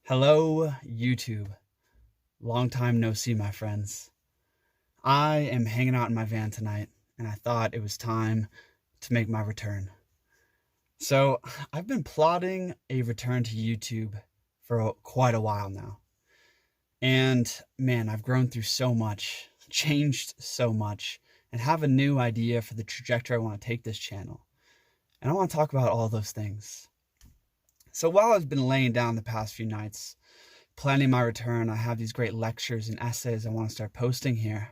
Hello, YouTube. Long time no see, my friends. I am hanging out in my van tonight, and I thought it was time to make my return. So, I've been plotting a return to YouTube for quite a while now. And man, I've grown through so much, changed so much, and have a new idea for the trajectory I want to take this channel. And I want to talk about all those things. So while I've been laying down the past few nights, planning my return, I have these great lectures and essays I want to start posting here.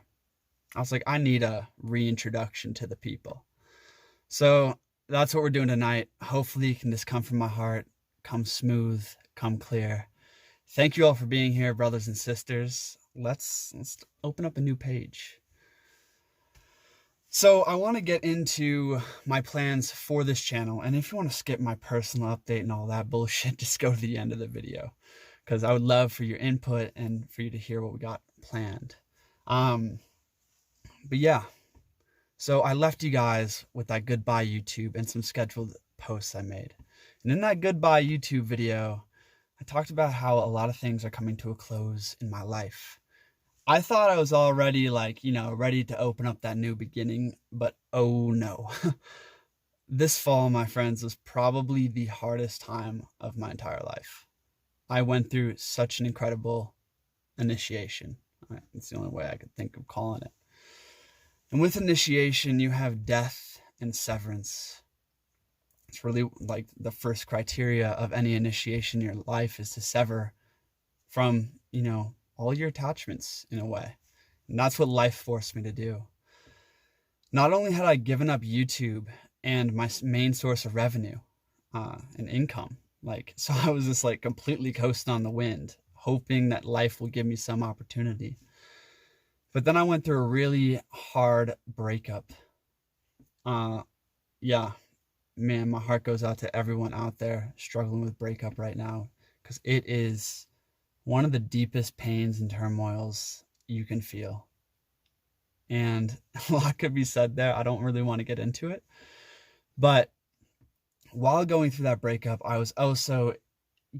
I was like, I need a reintroduction to the people. So that's what we're doing tonight. Hopefully it can just come from my heart, come smooth, come clear. Thank you all for being here, brothers and sisters. Let's open up a new page. So I want to get into my plans for this channel. And if you want to skip my personal update and all that bullshit, just go to the end of the video, because I would love for your input and for you to hear what we got planned. But yeah, so I left you guys with that goodbye YouTube and some scheduled posts I made. And in that goodbye YouTube video, I talked about how a lot of things are coming to a close in my life. I thought I was already ready to open up that new beginning, but oh no. This fall, my friends, was probably the hardest time of my entire life. I went through such an incredible initiation. It's the only way I could think of calling it. And with initiation, you have death and severance. It's really like the first criteria of any initiation in your life is to sever from, all your attachments in a way. And that's what life forced me to do. Not only had I given up YouTube and my main source of revenue and income, so I was just completely coasting on the wind, hoping that life will give me some opportunity. But then I went through a really hard breakup. Yeah, man, my heart goes out to everyone out there struggling with breakup right now, because it is one of the deepest pains and turmoils you can feel. And a lot could be said there. I don't really want to get into it. But while going through that breakup, I was also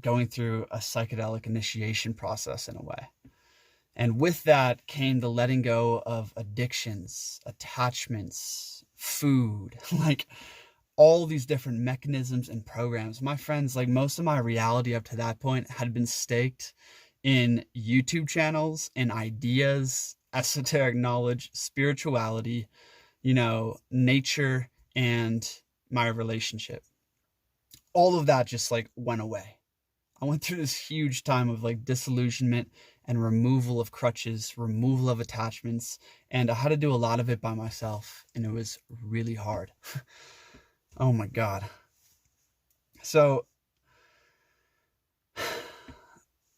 going through a psychedelic initiation process in a way. And with that came the letting go of addictions, attachments, food, all these different mechanisms and programs. My friends, most of my reality up to that point had been staked in YouTube channels and ideas, esoteric knowledge, spirituality, nature, and my relationship. All of that just went away. I went through this huge time of disillusionment and removal of crutches, removal of attachments, and I had to do a lot of it by myself, and it was really hard. Oh my God. So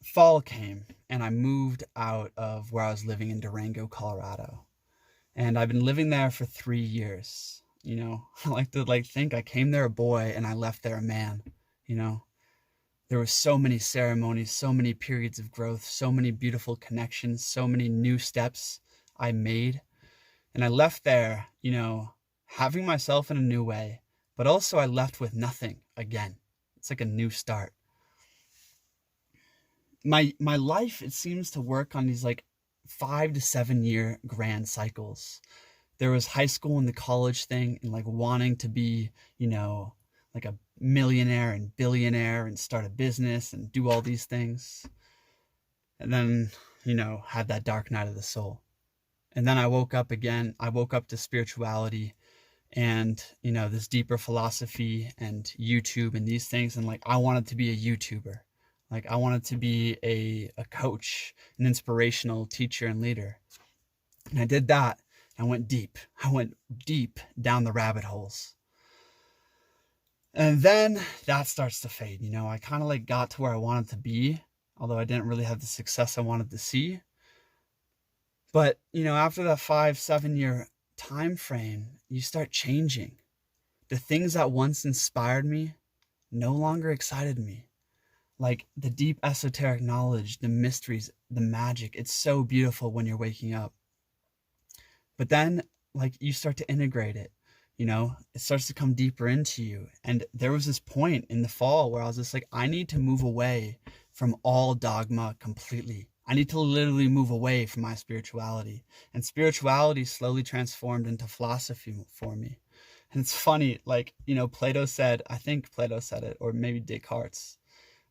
fall came and I moved out of where I was living in Durango, Colorado. And I've been living there for 3 years. I like to think I came there a boy and I left there a man. There were so many ceremonies, so many periods of growth, so many beautiful connections, so many new steps I made. And I left there, having myself in a new way. But also I left with nothing again. It's like a new start. My life, it seems to work on these 5 to 7 year grand cycles. There was high school and the college thing and wanting to be, a millionaire and billionaire and start a business and do all these things. And then, had that dark night of the soul. And then I woke up again. I woke up to spirituality and this deeper philosophy and YouTube and these things, and I wanted to be a YouTuber. I wanted to be a coach, an inspirational teacher and leader. And I did that. I went deep down the rabbit holes. And then that starts to fade. I kind of got to where I wanted to be, although I didn't really have the success I wanted to see. But after that 5-7 year time frame, you start changing. The things that once inspired me no longer excited me. The deep esoteric knowledge, the mysteries, the magic. It's so beautiful when you're waking up. But then you start to integrate it. It starts to come deeper into you. And there was this point in the fall where I was just I need to move away from all dogma completely. I need to literally move away from my spirituality. And spirituality slowly transformed into philosophy for me. And it's funny, like, Plato said, I think Plato said it, or maybe Descartes,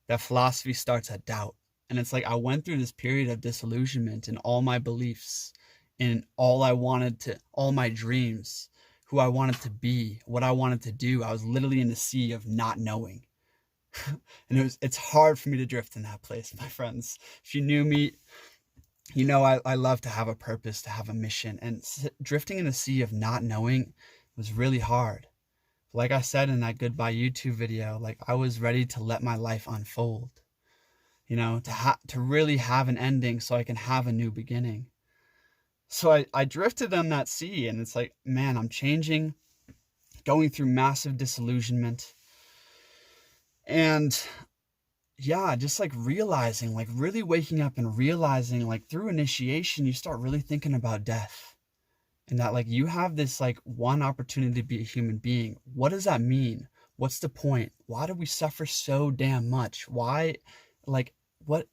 that philosophy starts at doubt. And it's like I went through this period of disillusionment in all my beliefs, in all my dreams, who I wanted to be, what I wanted to do. I was literally in the sea of not knowing. And it's hard for me to drift in that place, my friends. If you knew me, I love to have a purpose, to have a mission. And drifting in a sea of not knowing was really hard. Like I said in that goodbye YouTube video, like I was ready to let my life unfold, to really have an ending so I can have a new beginning. So I drifted on that sea, and it's like, man, I'm changing, going through massive disillusionment. And yeah, just like realizing, like really waking up and realizing, like through initiation, you start really thinking about death. And that like you have this like one opportunity to be a human being. What does that mean? What's the point? Why do we suffer so damn much? Why, like, what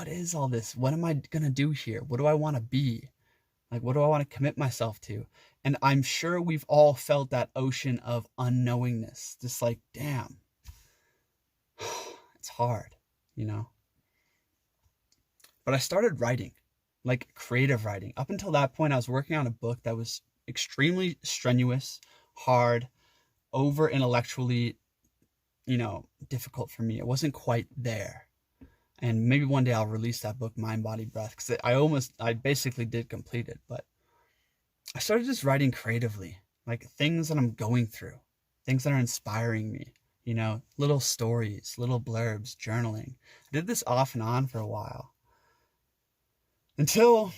is all this? What am I gonna do here? What do I want to be? Like, what do I want to commit myself to? And I'm sure we've all felt that ocean of unknowingness. Just like, damn, it's hard, But I started writing, like creative writing. Up until that point, I was working on a book that was extremely strenuous, hard, over intellectually, difficult for me. It wasn't quite there. And maybe one day I'll release that book, Mind, Body, Breath, because I basically did complete it. But I started just writing creatively, like things that I'm going through, things that are inspiring me, little stories, little blurbs, journaling. I did this off and on for a while. Until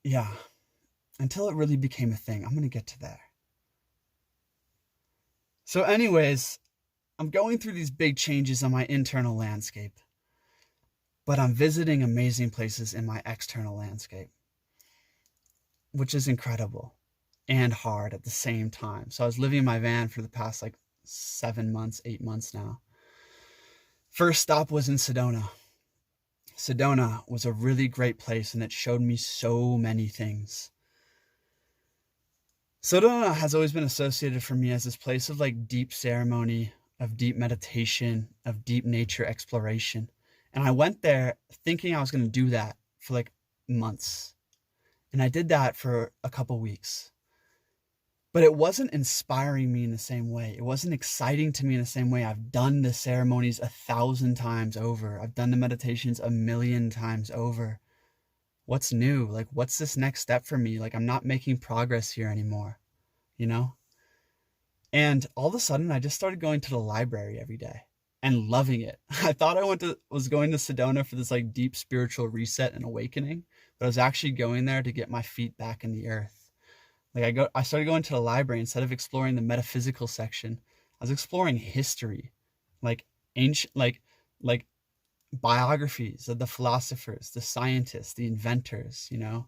it really became a thing. I'm going to get to there. So anyways, I'm going through these big changes on my internal landscape, but I'm visiting amazing places in my external landscape, which is incredible and hard at the same time. So I was living in my van for the past 7 months, 8 months now. First stop was in Sedona. Sedona was a really great place, and it showed me so many things. Sedona has always been associated for me as this place of deep ceremony, of deep meditation, of deep nature exploration. And I went there thinking I was going to do that for months. And I did that for a couple weeks. But it wasn't inspiring me in the same way. It wasn't exciting to me in the same way. I've done the ceremonies 1,000 times over. I've done the meditations 1,000,000 times over. What's new? What's this next step for me? I'm not making progress here anymore, And all of a sudden, I just started going to the library every day and loving it. I thought I was going to Sedona for this deep spiritual reset and awakening, but I was actually going there to get my feet back in the earth. I started going to the library. Instead of exploring the metaphysical section, I was exploring history, ancient, biographies of the philosophers, the scientists, the inventors, I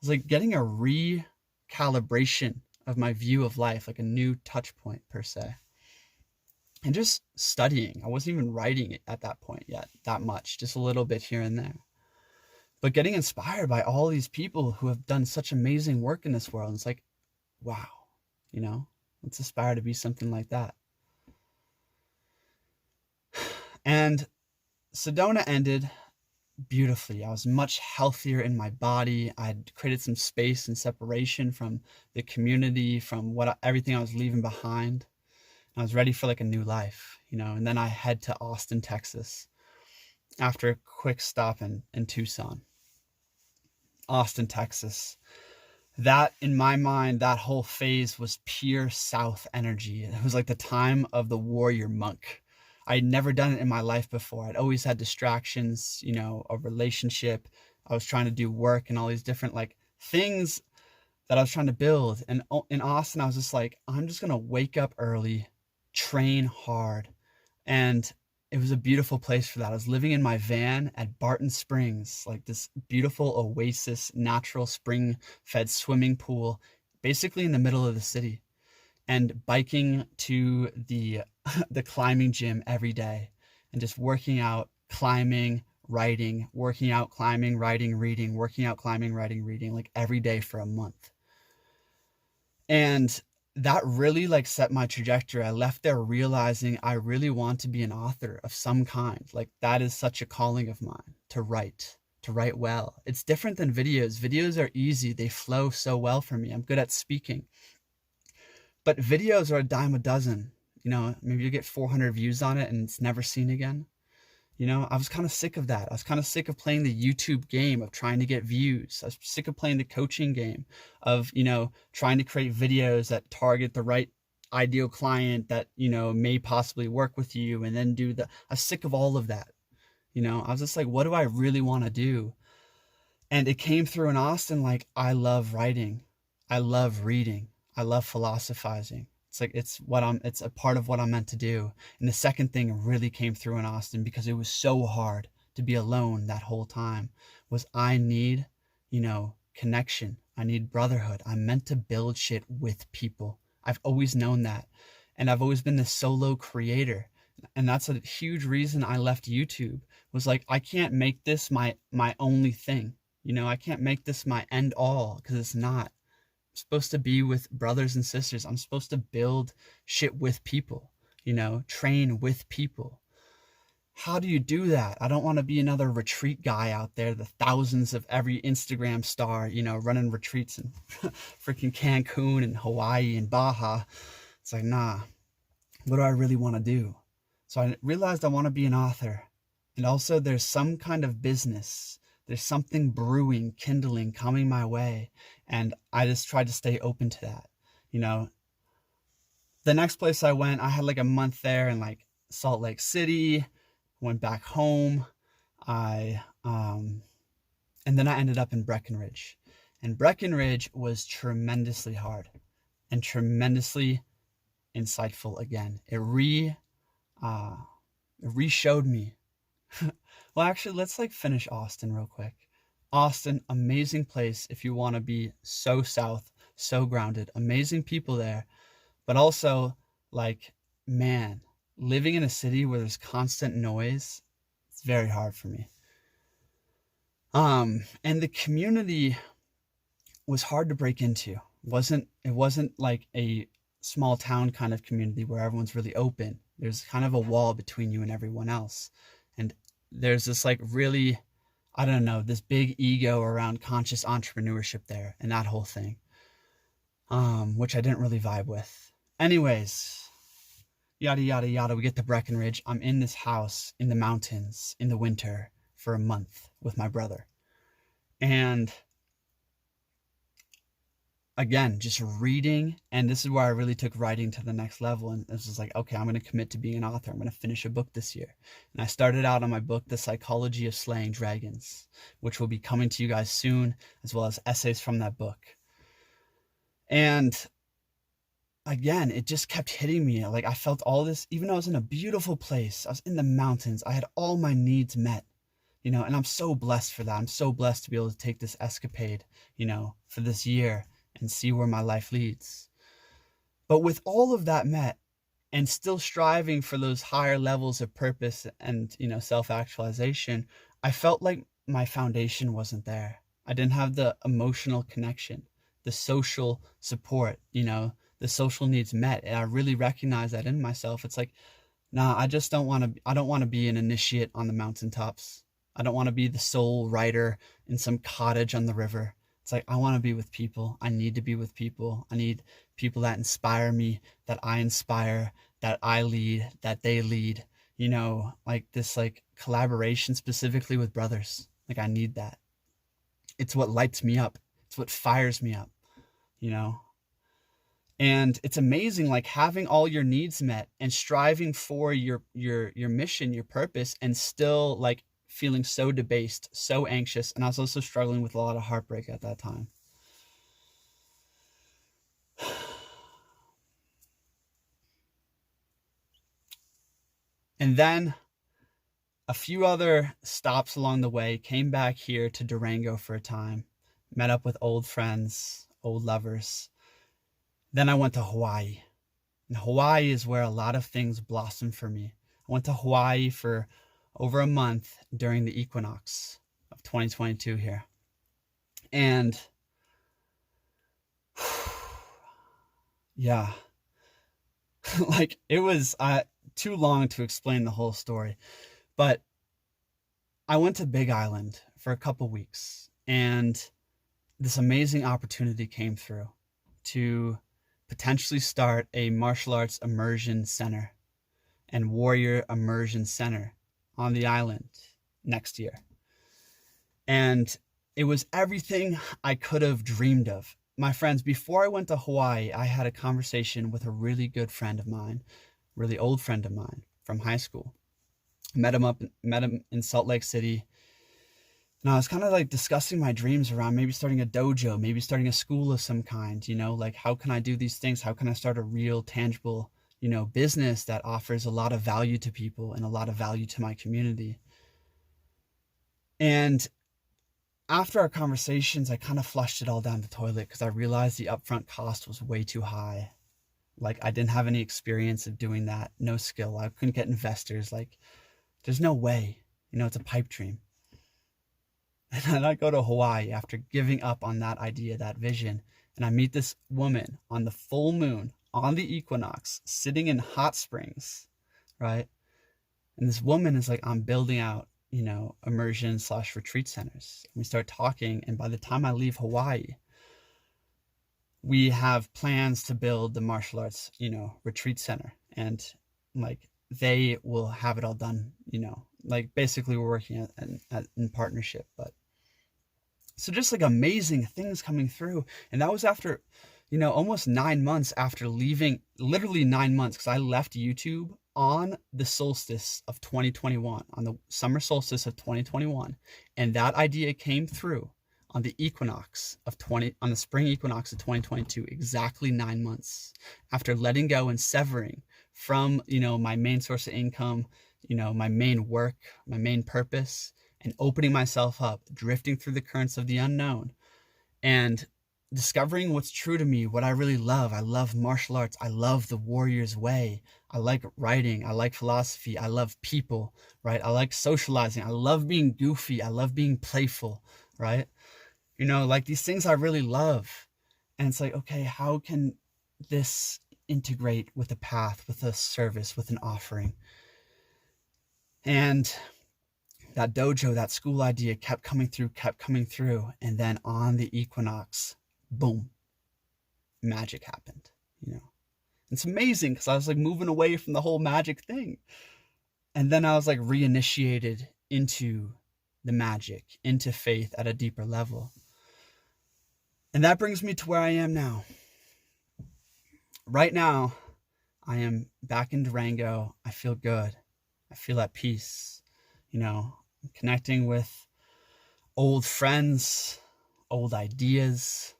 was getting a recalibration of my view of life, a new touch point per se. And just studying. I wasn't even writing it at that point yet, that much, just a little bit here and there. But getting inspired by all these people who have done such amazing work in this world. And it's wow, let's aspire to be something like that. And Sedona ended beautifully. I was much healthier in my body. I had created some space and separation from the community, from everything I was leaving behind. And I was ready for a new life, And then I head to Austin, Texas, after a quick stop in Tucson. Austin, Texas. That, in my mind, that whole phase was pure South energy. It was the time of the warrior monk. I had never done it in my life before. I'd always had distractions, a relationship. I was trying to do work and all these different things that I was trying to build. And in Austin, I was just I'm just going to wake up early, train hard. And it was a beautiful place for that. I was living in my van at Barton Springs, this beautiful oasis, natural spring-fed swimming pool, basically in the middle of the city, and biking to the climbing gym every day. and just working out, climbing, writing, working out, climbing, writing, reading, working out, climbing, writing, reading, like every day for a month. And that really like set my trajectory. I left there realizing I really want to be an author of some kind. Like that is such a calling of mine, to write well. It's different than videos. Videos are easy. They flow so well for me. I'm good at speaking. But videos are a dime a dozen. You know, maybe you get 400 views on it and it's never seen again. You know, I was kind of sick of that. I was kind of sick of playing the YouTube game of trying to get views. I was sick of playing the coaching game of, you know, trying to create videos that target the right ideal client that, you know, may possibly work with you and then do the, I was sick of all of that. You know, I was just like, what do I really want to do? And it came through in Austin, like, I love writing. I love reading. I love philosophizing. It's like, it's a part of what I'm meant to do. And the second thing really came through in Austin, because it was so hard to be alone that whole time, was I need, you know, connection. I need brotherhood. I'm meant to build shit with people. I've always known that. And I've always been the solo creator. And that's a huge reason I left YouTube, was like, I can't make this my only thing. You know, I can't make this my end all, because it's not. Supposed to be with brothers and sisters. I'm supposed to build shit with people, you know, train with people. How do you do that? I don't want to be another retreat guy out there, the thousands of every Instagram star, you know, running retreats in freaking Cancun and Hawaii and Baja. It's like, nah, what do I really want to do? So I realized I want to be an author. And also there's some kind of business. There's something brewing, kindling, coming my way. And I just tried to stay open to that. You know, the next place I went, I had like a month there in like Salt Lake City, went back home. And then I ended up in Breckenridge. And Breckenridge was tremendously hard and tremendously insightful again. It re-showed me. Well, actually, let's like finish Austin real quick. Austin, amazing place if you want to be so south, so grounded, amazing people there. But also, like, man, living in a city where there's constant noise, it's very hard for me. And the community was hard to break into. It wasn't like a small town kind of community where everyone's really open. There's kind of a wall between you and everyone else. And there's this like really, I don't know, this big ego around conscious entrepreneurship there and that whole thing, which I didn't really vibe with. Anyways, yada, yada, yada. We get to Breckenridge. I'm in this house in the mountains in the winter for a month with my brother. And again, just reading. And this is where I really took writing to the next level. And this was like, okay, I'm going to commit to being an author. I'm going to finish a book this year. And I started out on my book, The Psychology of Slaying Dragons, which will be coming to you guys soon, as well as essays from that book. And again, it just kept hitting me. Like I felt all this, even though I was in a beautiful place, I was in the mountains, I had all my needs met, you know, and I'm so blessed for that. I'm so blessed to be able to take this escapade, you know, for this year and see where my life leads. But with all of that met and still striving for those higher levels of purpose and, you know, self-actualization, I felt like my foundation wasn't there. I didn't have the emotional connection, the social support, you know, the social needs met. And I really recognized that in myself. It's like, nah, I don't want to be an initiate on the mountaintops. I don't want to be the sole writer in some cottage on the river. It's like, I want to be with people. I need to be with people. I need people that inspire me, that I inspire, that I lead, that they lead, you know, like this like collaboration specifically with brothers. Like I need that. It's what lights me up. It's what fires me up, you know? And it's amazing, like having all your needs met and striving for your mission, your purpose, and still like feeling so debased, so anxious. And I was also struggling with a lot of heartbreak at that time. And then a few other stops along the way, came back here to Durango for a time, met up with old friends, old lovers. Then I went to Hawaii. And Hawaii is where a lot of things blossomed for me. I went to Hawaii for over a month during the equinox of 2022 here. And yeah, like it was too long to explain the whole story, but I went to Big Island for a couple weeks, and this amazing opportunity came through to potentially start a martial arts immersion center and warrior immersion center on the island next year. And it was everything I could have dreamed of. My friends, before I went to Hawaii, I had a conversation with a really good friend of mine, really old friend of mine from high school. Met him in Salt Lake City. And I was kind of like discussing my dreams around maybe starting a dojo, maybe starting a school of some kind, like how can I do these things? How can I start a real tangible, business that offers a lot of value to people and a lot of value to my community? And after our conversations, I kind of flushed it all down the toilet because I realized the upfront cost was way too high. Like I didn't have any experience of doing that, no skill. I couldn't get investors. Like there's no way, it's a pipe dream. And then I go to Hawaii after giving up on that idea, that vision. And I meet this woman on the full moon, on the equinox, sitting in hot springs, right? And this woman is like, I'm building out, immersion/retreat centers. And we start talking. And by the time I leave Hawaii, we have plans to build the martial arts, retreat center. And like, they will have it all done, like basically we're working in partnership. But so just like amazing things coming through. And that was after, almost 9 months after leaving, literally 9 months, because I left YouTube on the solstice of 2021, on the summer solstice of 2021. And that idea came through on the on the spring equinox of 2022, exactly 9 months after letting go and severing from, my main source of income, my main work, my main purpose, and opening myself up, drifting through the currents of the unknown and discovering what's true to me, what I really love. I love martial arts. I love the warrior's way. I like writing. I like philosophy. I love people, right? I like socializing. I love being goofy. I love being playful, right? Like these things I really love. And it's like, okay, how can this integrate with a path, with a service, with an offering? And that dojo, that school idea kept coming through. And then on the equinox, boom, magic happened, It's amazing because I was like moving away from the whole magic thing. And then I was like reinitiated into the magic, into faith at a deeper level. And that brings me to where I am now. Right now, I am back in Durango. I feel good. I feel at peace, connecting with old friends, old ideas,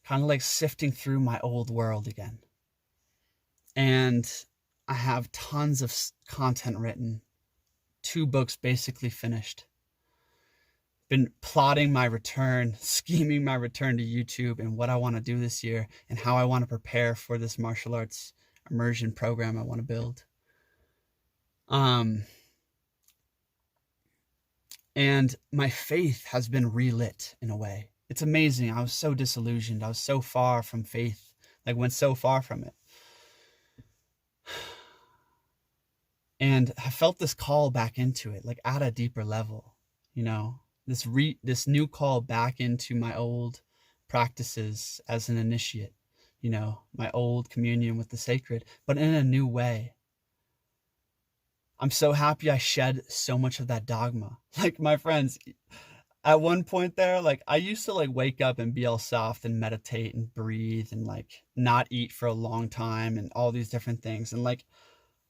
kind of like sifting through my old world again. And I have tons of content written, 2 books basically finished. Been plotting my return, scheming my return to YouTube and what I want to do this year and how I want to prepare for this martial arts immersion program I want to build. And my faith has been relit in a way. It's amazing. I was so disillusioned. I was so far from faith, like went so far from it. And I felt this call back into it, like at a deeper level, this new call back into my old practices as an initiate, my old communion with the sacred, but in a new way. I'm so happy I shed so much of that dogma. Like my friends, at one point there, like I used to like wake up and be all soft and meditate and breathe and like not eat for a long time and all these different things. And like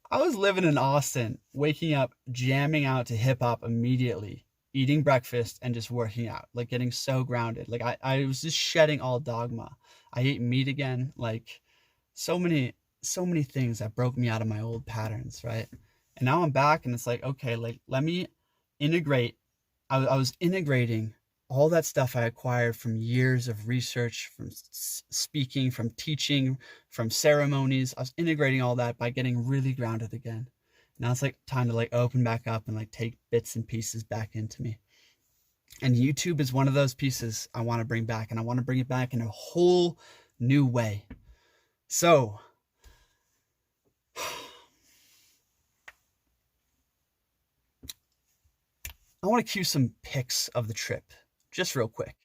I was living in Austin, waking up, jamming out to hip hop immediately, eating breakfast and just working out, like getting so grounded. Like I was just shedding all dogma. I ate meat again, like so many things that broke me out of my old patterns, right? And now I'm back and it's like, okay, like let me integrate. I was integrating all that stuff I acquired from years of research, from speaking, from teaching, from ceremonies. I was integrating all that by getting really grounded again Now it's like time to like open back up and like take bits and pieces back into me. And YouTube is one of those pieces I want to bring back, and I want to bring it back in a whole new way. So I want to cue some pics of the trip just real quick.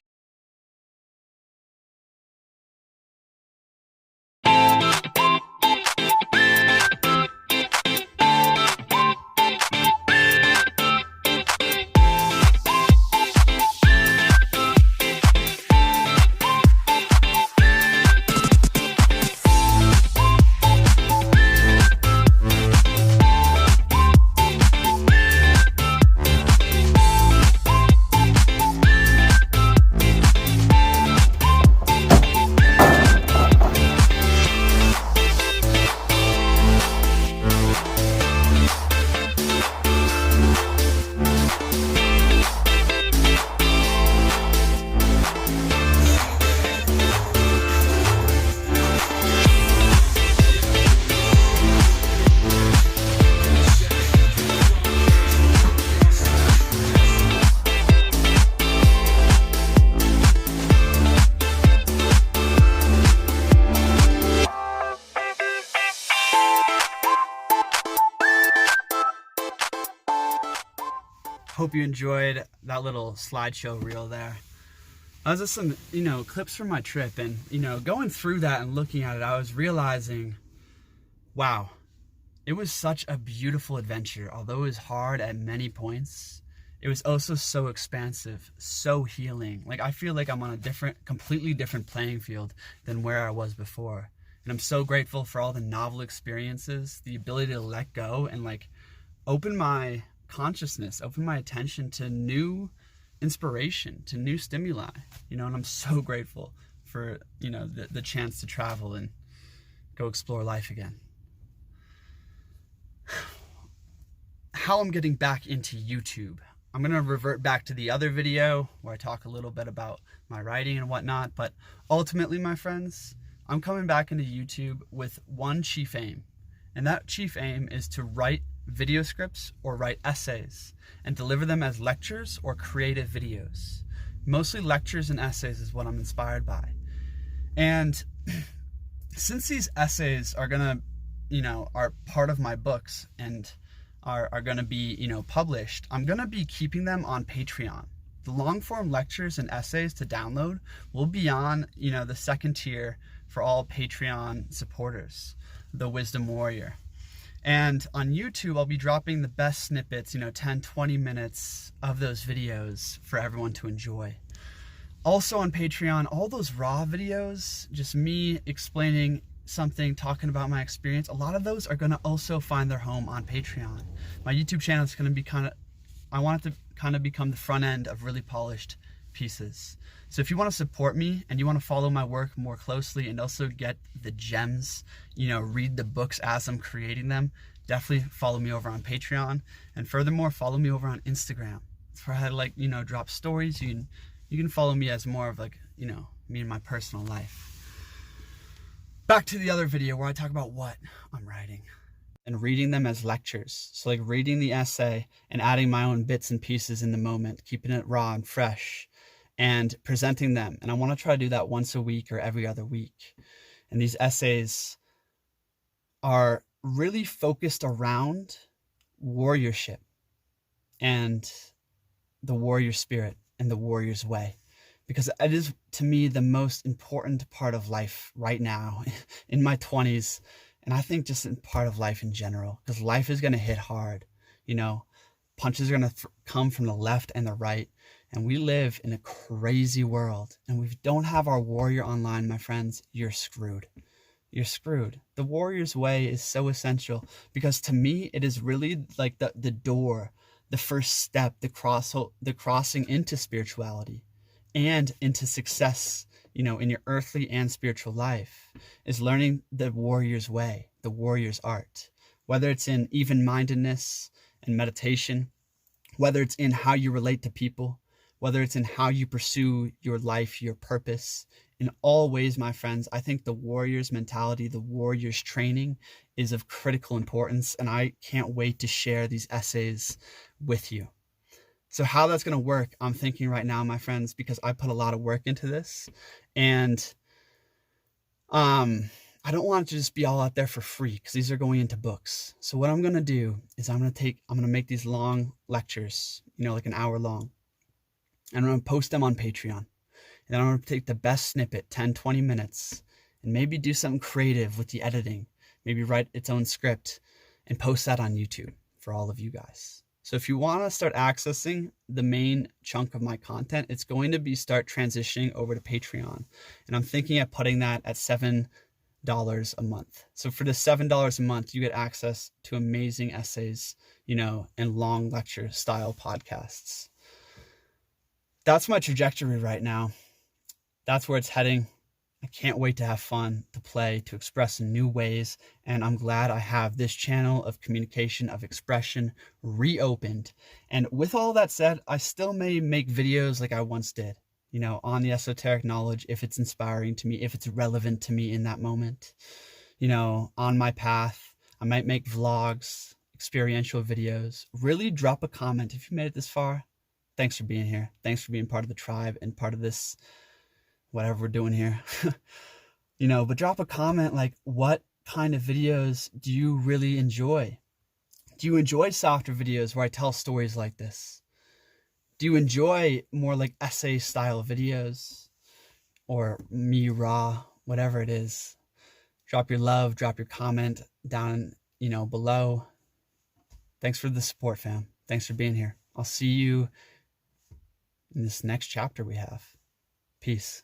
Hope you enjoyed that little slideshow reel there. Those are some, clips from my trip, and, going through that and looking at it, I was realizing, wow, it was such a beautiful adventure. Although it was hard at many points, it was also so expansive, so healing. Like, I feel like I'm on a completely different playing field than where I was before. And I'm so grateful for all the novel experiences, the ability to let go and like open my consciousness, open my attention to new inspiration, to new stimuli, and I'm so grateful for, the chance to travel and go explore life again. How I'm getting back into YouTube. I'm going to revert back to the other video where I talk a little bit about my writing and whatnot, but ultimately, my friends, I'm coming back into YouTube with one chief aim, and that chief aim is to write video scripts or write essays and deliver them as lectures or creative videos. Mostly lectures and essays is what I'm inspired by. And since these essays are gonna, are part of my books and are gonna be, published, I'm gonna be keeping them on Patreon. The long form lectures and essays to download will be on, the second tier for all Patreon supporters, the Wisdom Warrior. And on YouTube, I'll be dropping the best snippets, 10, 20 minutes of those videos for everyone to enjoy. Also on Patreon, all those raw videos, just me explaining something, talking about my experience, a lot of those are gonna also find their home on Patreon. My YouTube channel is gonna be I want it to kind of become the front end of really polished pieces. So if you want to support me and you want to follow my work more closely and also get the gems, read the books as I'm creating them, definitely follow me over on Patreon. And furthermore, follow me over on Instagram. That's where I drop stories. You can follow me as more of me and my personal life. Back to the other video where I talk about what I'm writing and reading them as lectures. So like reading the essay and adding my own bits and pieces in the moment, keeping it raw and fresh, and presenting them. And I want to try to do that once a week or every other week. And these essays are really focused around warriorship and the warrior spirit and the warrior's way. Because it is, to me, the most important part of life right now in my 20s. And I think just in part of life in general, because life is going to hit hard. Punches are going to come from the left and the right. And we live in a crazy world. And we don't have our warrior online, my friends, you're screwed. You're screwed. The warrior's way is so essential because to me, it is really like the door, the first step, the crossing into spirituality and into success, in your earthly and spiritual life, is learning the warrior's way, the warrior's art, whether it's in even-mindedness and meditation, whether it's in how you relate to people, whether it's in how you pursue your life, your purpose. In all ways, my friends, I think the warrior's mentality, the warrior's training is of critical importance, and I can't wait to share these essays with you. So how that's going to work, I'm thinking right now, my friends, because I put a lot of work into this, and I don't want it to just be all out there for free, because these are going into books. So what I'm going to do is I'm going to make these long lectures, like an hour long, and I'm going to post them on Patreon. And then I'm going to take the best snippet, 10, 20 minutes, and maybe do something creative with the editing, maybe write its own script and post that on YouTube for all of you guys. So if you want to start accessing the main chunk of my content, it's going to start transitioning over to Patreon. And I'm thinking of putting that at $7 a month. So for the $7 a month, you get access to amazing essays, and long lecture style podcasts. That's my trajectory right now. That's where it's heading. I can't wait to have fun, to play, to express in new ways. And I'm glad I have this channel of communication, of expression reopened. And with all that said, I still may make videos like I once did, on the esoteric knowledge, if it's inspiring to me, if it's relevant to me in that moment, on my path. I might make vlogs, experiential videos. Really drop a comment if you made it this far. Thanks for being here. Thanks for being part of the tribe and part of this, whatever we're doing here. But drop a comment, like, what kind of videos do you really enjoy? Do you enjoy softer videos where I tell stories like this? Do you enjoy more like essay style videos, or me raw, whatever it is? Drop your love, drop your comment down, below. Thanks for the support, fam. Thanks for being here. I'll see you in this next chapter we have. Peace.